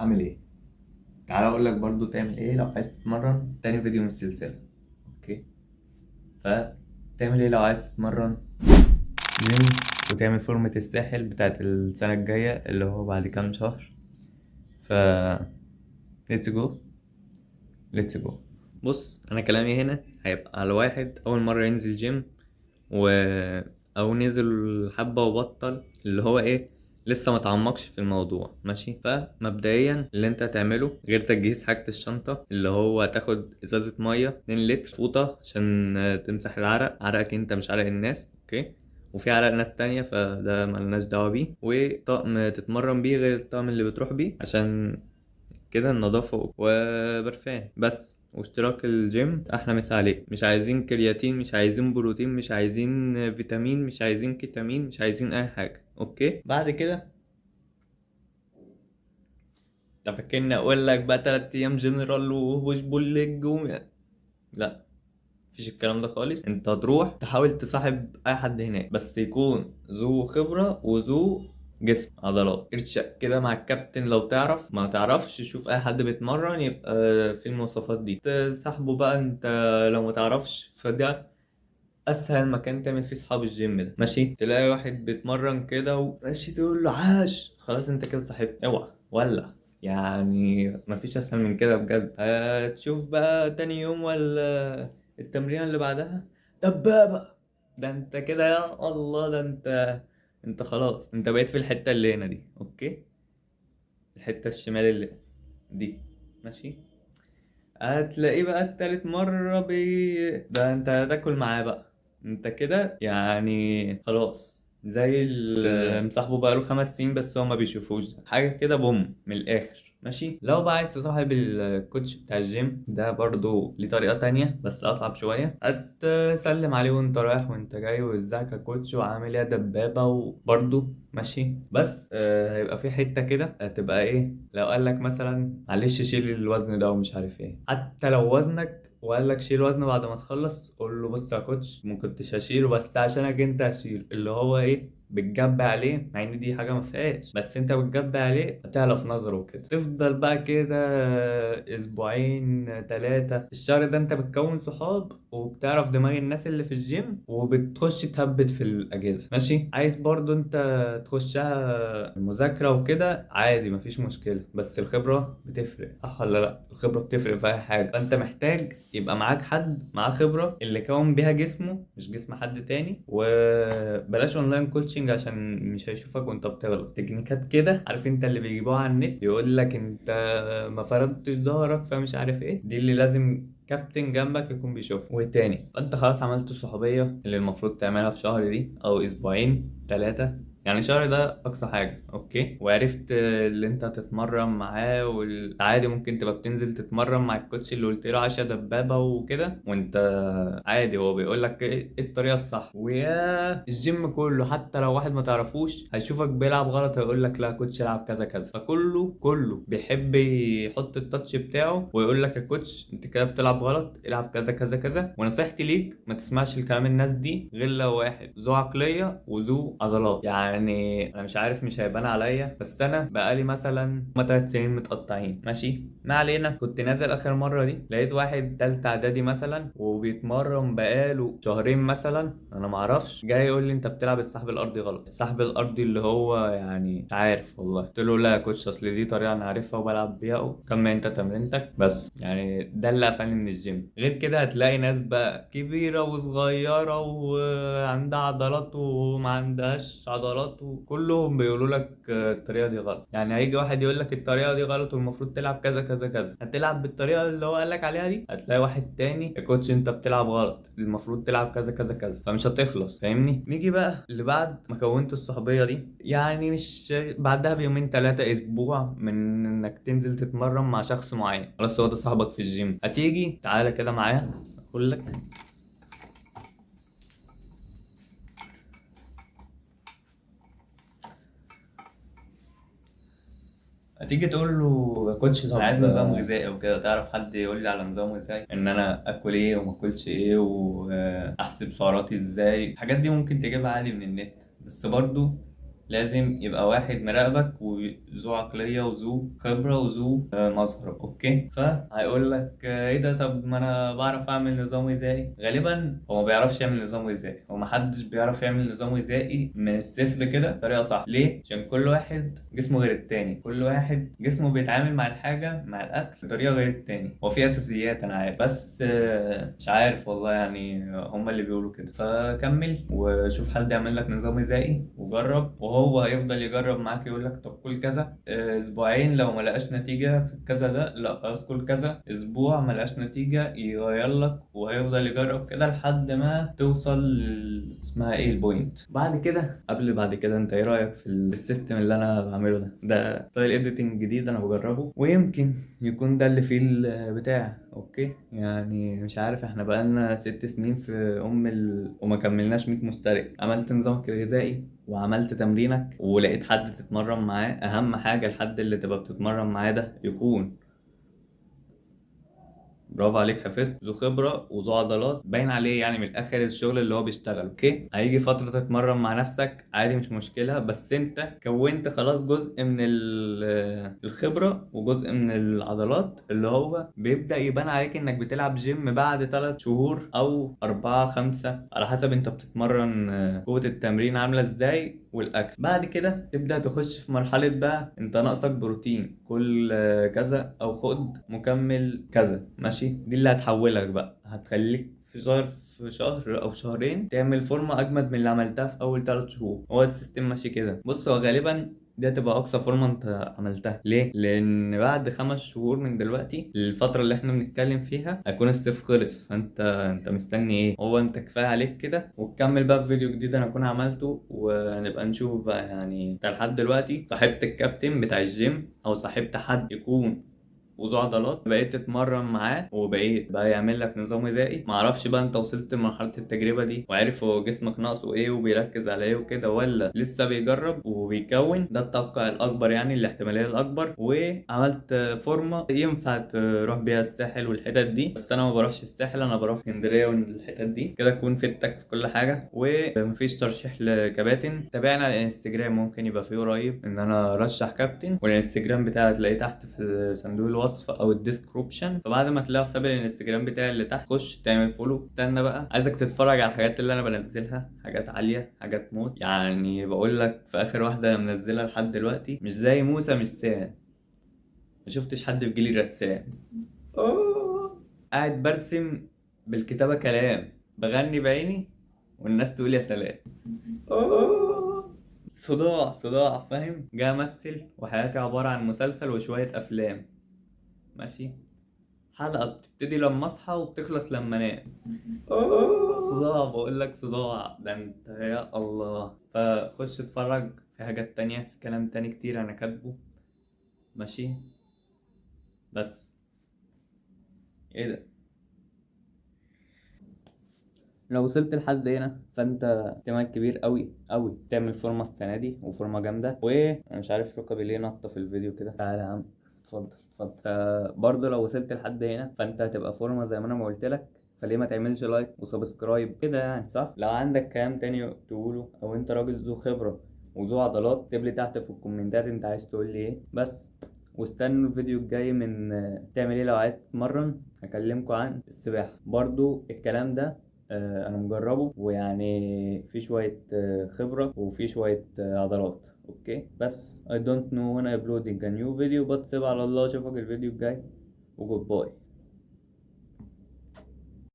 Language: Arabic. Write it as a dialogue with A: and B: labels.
A: عامل ايه؟ تعالى اقول لك برضو تعمل ايه لو عايز تتمرن تاني فيديو من السلسلة. اوكي، فتعمل ايه لو عايز تتمرن جيم وتعمل فورمة الساحل بتاعت السنة الجاية اللي هو بعد كام شهر. ف ليتس جو ليتس جو. بص، انا كلامي هنا هيبقى على واحد اول مرة ينزل جيم و او نزل حبة وبطل، اللي هو ايه، لسه ما تعمقش في الموضوع. ماشي، فمبدئيا اللي انت هتعمله غير تجهيز حاجة الشنطة، اللي هو تاخد ازازة مية 2 لتر، فوطة عشان تمسح العرق، عرقك انت مش عرق الناس. اوكي، وفي عرق ناس تانية فده ملناش دعوة بيه، وطقم تتمرن بيه غير الطقم اللي بتروح بيه عشان كده النظافة، وبرفان بس، واشتراك الجيم. احلى مسا عليك. مش عايزين كرياتين، مش عايزين بروتين، مش عايزين فيتامين، مش عايزين كيتامين، مش عايزين اي حاجة. اوكي، بعد كده انت فاكرني اقول لك بقى 3 ايام جنرال وبوش بول ليج لا، مفيش الكلام ده خالص. انت هتروح تحاول تصاحب اي حد هناك، بس يكون ذو خبرة وذو جسم عضلات. ارشق كده مع الكابتن، لو تعرف، ما تعرفش شوف اي حد بيتمرن يبقى في المواصفات دي تصاحبه بقى انت. لو ما تعرفش فده اسهل مكان تعمل فيه صحاب الجيم ده. ماشي، تلاقي واحد بيتمرن كده وماشي تقول له عاش، خلاص انت كده صاحبت. اوعى ولا يعني مفيش اسهل من كده بجد. هتشوف بقى تاني يوم ولا التمرين اللي بعدها دبابة. ده انت كده يا الله، ده انت خلاص، انت بقيت في الحتة اللي هنا دي. اوكي، الحتة الشمال اللي دي. ماشي، هتلاقيه بقى التالت مرة ده انت هتاكل معاه بقى. انت كده يعني خلاص زي اللي مصاحبه بقاله 5 سنين بس هو ما بيشوفوش. حاجة كده بوم من الآخر. ماشي، لو بقى عايز تصاحب الكوتش بتاع الجيم ده برضو ليه طريقة تانية بس أصعب شوية. هتسلم عليه وانت رايح وانت جاي، وازيك يا كوتش وعامل ايه يا دبابة، وبرضو ماشي. بس هيبقى في حتة كده هتبقى ايه، لو قالك مثلا معلش شيل الوزن ده ومش عارف ايه، حتى لو وزنك وقال لك شيل وزنه بعد ما تخلص، قول له بص يا كوتش ما كنتش هشيله بس عشانك انت هشيل. اللي هو ايه، بتجبي عليه مع ان دي حاجه ما فيهاش، بس انت بتجبي عليه هتعلى في نظره وكده. تفضل بقى كده اسبوعين 3 الشهر ده انت بتكون صحاب وبتعرف دماغ الناس اللي في الجيم وبتخش تهبط في الاجهزه. ماشي، عايز برضو انت تخشها مذاكره وكده عادي مفيش مشكله، بس الخبره بتفرق، صح ولا لا؟ الخبره بتفرق في اي حاجه، فانت محتاج يبقى معاك حد معاه خبره اللي كون بيها جسمه مش جسم حد تاني. وبلاش اونلاين كوتشنج عشان مش هيشوفك وانت بتغلط. تكنيكات كده عارف انت اللي بيجيبوها على النت، يقول لك انت ما فردتش ظهرك فمش عارف ايه، دي اللي لازم كابتن جنبك يكون بيشوفها. والتاني فانت خلاص عملت الصحوبيه اللي المفروض تعملها في شهر دي او اسبوعين 3، يعني شهر ده اقصى حاجه. اوكي، وعرفت اللي انت هتتمرن معاه، والعادي ممكن تبقى بتنزل تتمرن مع الكوتش اللي قلت له عشا دبابه وكده، وانت عادي هو بيقول لك ايه الطريقه الصح. ويا الجيم كله حتى لو واحد ما تعرفوش هيشوفك بيلعب غلط هيقول لك لا كوتش العب كذا كذا، فكله بيحب يحط التاتش بتاعه ويقول لك يا كوتش انت كده بتلعب غلط، العب كذا كذا كذا. ونصيحتي ليك ما تسمعش الكلام الناس دي غير لو واحد ذو عقليه وذو عضلات. يعني انا مش عارف مش هيبان عليا بس انا بقالي مثلا 3 سنين متقطعين. ماشي، ما علينا. كنت نازل اخر مره دي لقيت واحد تالتة اعدادي مثلا وبيتمرن بقاله شهرين مثلا، انا معرفش، جاي يقول لي انت بتلعب السحب الارضي غلط. السحب الارضي اللي هو يعني مش عارف والله. قلت له لا يا كوتش اصل دي طريقه انا عارفها وبلعب بيها، وكمل انت تمرينتك بس. يعني ده اللي قفلني من الجيم. غير كده هتلاقي ناس بقى كبيره وصغيره وعندها عضلات وما عندهاش عضلات وكلهم بيقولوا لك الطريقه دي غلط. يعني هيجي واحد يقول لك الطريقه دي غلط والمفروض تلعب كذا كذا كذا، هتلعب بالطريقه اللي هو قال لك عليها دي، هتلاقي واحد تاني يا كوتش انت بتلعب غلط المفروض تلعب كذا كذا كذا، فمش هتخلص. فاهمني؟ نيجي بقى اللي بعد ما كونت الصحوبيه دي، يعني مش بعدها بيومين 3 اسبوع من انك تنزل تتمرن مع شخص معين، خلاص هو ده صاحبك في الجيم. هتيجي تعالى كده معايا اقول لك. هتيجي تقول له يا كوتش طب انا عايز نظام غذائي وكده، تعرف حد يقول لي على نظام غذائي ان انا اكل ايه وما اكلش ايه واحسب سعراتي ازاي؟ الحاجات دي ممكن تجيبها عادي من النت، بس برضو لازم يبقى واحد مراقبك وذو عقلية وذو خبرة وذو مظهر. اوكي، فهيقول لك ايه ده؟ طب ما انا بعرف اعمل نظام غذائي. غالبا هو ما بيعرفش يعمل نظام غذائي، هو محدش بيعرف يعمل نظام غذائي من الصفر كده بطريقة صح. ليه؟ عشان كل واحد جسمه غير التاني، كل واحد جسمه بيتعامل مع الحاجة، مع الأكل بطريقة غير التاني. هو في أساسيات أنا عارف، بس مش عارف والله يعني، هما اللي بيقولوا كده. فكمل وشوف حد يعمل لك نظام غذائي وجرب، وهو هيفضل يجرب معاك يقول لك طب كل كذا أسبوعين، لو ما لقاش نتيجة في الكذا ده لا خلاص كل كذا. أسبوع ما لقاش نتيجة يغير لك، وهيفضل يجرب كده لحد ما توصل اسمها ايه البوينت. بعد كده بعد كده انت ايه رأيك في السيستم اللي انا بعمله ده ستايل اديتنج جديد انا بجربه، ويمكن يكون ده اللي فيه البتاع. اوكي يعني مش عارف، احنا بقالنا 6 سنين في وما كملناش 100 مشترك. عملت نظامك الغذائي وعملت تمرينك ولقيت حد تتمرن معاه. اهم حاجة الحد اللي تبقى بتتمرن معاه ده يكون برافو عليك، حفظت، ذو خبرة وذو عضلات، باين عليه يعني من الآخر الشغل اللي هو بيشتغل. أوكي، هيجي فترة تتمرن مع نفسك عادي مش مشكلة، بس أنت كونت خلاص جزء من الخبرة وجزء من العضلات اللي هو بيبدأ يبان عليك إنك بتلعب جيم بعد 3 شهور أو 4 5 على حسب أنت بتتمرن قوة التمرين عاملة إزاي والأكل. بعد كده تبدأ تخش في مرحلة بقى أنت ناقصك بروتين، كل كذا أو خد مكمل كذا. ماشي، دي اللي هتحولك بقى، هتخليك في شهر او شهرين تعمل فورمه اجمد من اللي عملتها في اول 3 شهور. هو السيستم ماشي كده. بص، هو غالبا دي هتبقى اقصى فورمه انت عملتها. ليه؟ لان بعد 5 شهور من دلوقتي الفتره اللي احنا بنتكلم فيها هيكون الصيف خلص، فانت مستني ايه؟ هو انت كفايه عليك كده، وتكمل بقى في فيديو جديد انا اكون عملته ونبقى نشوف بقى. يعني انت لحد دلوقتي صاحبت الكابتن بتاع الجيم او صاحبت حد يكون وذو عضلات، بقيت تتمرن معاه وبقيت بقى يعمل لك نظام غذائي. معرفش بقى انت وصلت لمرحلة التجربة دي وعارف هو جسمك ناقصه ايه وبيركز على ايه وكده، ولا لسه بيجرب وبيكون. ده التوقع الأكبر يعني، الاحتمالية الأكبر. وعملت فورمة ينفع تروح بيها الساحل والحتت دي، بس أنا ما بروحش الساحل، أنا بروح اسكندرية والحتت دي. كده أكون فدتك في كل حاجة. ومفيش ترشيح لكباتن، تابعنا على الانستجرام، ممكن يبقى فيه قريب ان انا ارشح كابتن. والانستجرام بتاعي هتلاقيه تحت في صندوق الوصف او الديسكريبشن. فبعد ما تلاقي حساب الانستجرام بتاعي اللي تحت، خش تعمل فولو. استنى بقى، عايزك تتفرج على الحاجات اللي انا بنزلها، حاجات عالية حاجات موت. يعني بقول لك في اخر واحدة انا منزلها لحد دلوقتي مش زي موسى مش سام، ما شفتش حد في جيلي رسام. قاعد برسم بالكتابة كلام، بغني بعيني والناس تقول يا سلام. صداع فاهم. جاي امثل وحياتي عبارة عن مسلسل وشوية افلام. ماشي، حلقة بتبتدي لما اصحى وبتخلص لما انام. صداع، بقول لك صداع ده انت يا الله. فخش اتفرج في حاجات تانية، في كلام تاني كتير انا كاتبه. ماشي، بس ايه ده؟ لو وصلت لحد هنا فانت احتمال كبير قوي قوي تعمل فورمه السنه دي، وفورمه جامده. وانا مش عارف ركبي ليه نطه في الفيديو كده. تعالى يا عم، اتفضل اتفضل. برضه لو وصلت لحد هنا فانت هتبقى فورمه زي ما انا ما قلت لك. فليه ما تعملش لايك وسبسكرايب كده يعني، صح؟ لو عندك كلام تاني تقوله، او انت راجل ذو خبره وذو عضلات، اكتب لي تحت في الكومنتات انت عايز تقول لي ايه. بس واستنوا الفيديو الجاي من تعمل ايه لو عايز تتمرن. هكلمكم عن السباحه برضو. الكلام ده انا مجربه، ويعني في شوية خبرة وفي شوية عضلات. اوكي، بس I don't know when I uploading a new video، but سيب على الله. اشوفك الفيديو الجاي وجود باي.